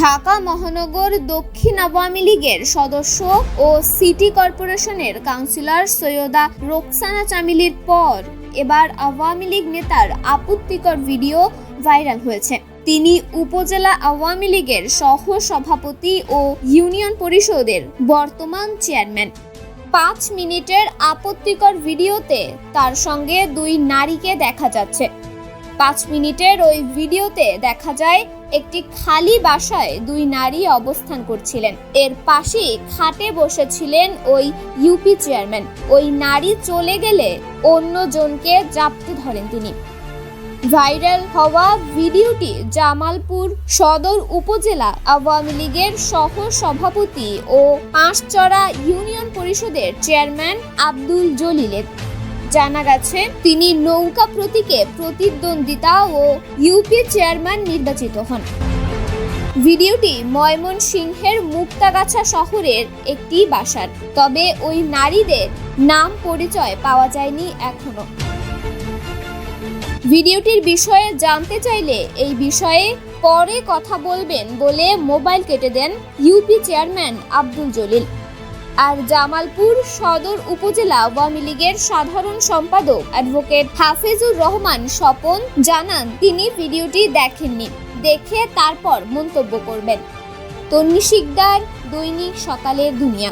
ঢাকা মহানগর দক্ষিণ আওয়ামী লীগের সদস্য ও সিটি কর্পোরেশনের কাউন্সিলর সৈয়দা রোকসানা চামিলির পর এবার আওয়ামী লীগ নেতার আপত্তিকর ভিডিও ভাইরাল হয়েছে। তিনি উপজেলা আওয়ামী লীগের সহ সভাপতি ও ইউনিয়ন পরিষদের বর্তমান চেয়ারম্যান। 5 মিনিটের আপত্তিকর ভিডিওতে তার সঙ্গে 2 নারীকে দেখা যাচ্ছে। 5 মিনিটের ওই ভিডিওতে দেখা যায় একটি খালি বাসায় 2 নারী অবস্থান করছিলেন। এর পাশেই খাটে বসেছিলেন ওই ইউপি চেয়ারম্যান। ওই নারী চলে গেলে অন্যজনকে জাপটে ধরেন তিনি। ভাইরাল হওয়া ভিডিওটি জামালপুর সদর উপজেলা আওয়ামী লীগের সহ সভাপতি ও পাঁশচড়া ইউনিয়ন পরিষদের চেয়ারম্যান আব্দুল জলিলের। জানা গেছে তিনি নৌকা প্রতীকে প্রতিদ্বন্দ্বিতা ও ইউপি চেয়ারম্যান নির্বাচিত হন। ভিডিওটি ময়মনসিংহের মুক্তাগাছা শহরের একটি বাসার। তবে ওই নারীদের নাম পরিচয় পাওয়া যায়নি এখনো। ভিডিওটির বিষয়ে জানতে চাইলে এই বিষয়ে পরে কথা বলবেন বলে মোবাইল কেটে দেন ইউপি চেয়ারম্যান আব্দুল জলিল। আর জামালপুর সদর উপজেলা আওয়ামী লীগের সাধারণ সম্পাদক অ্যাডভোকেট হাফিজুর রহমান স্বপন জানান তিনি ভিডিওটি দেখেননি, দেখে তারপর মন্তব্য করবেন। তন্নি শিকদার, দৈনিক সকালের দুনিয়া।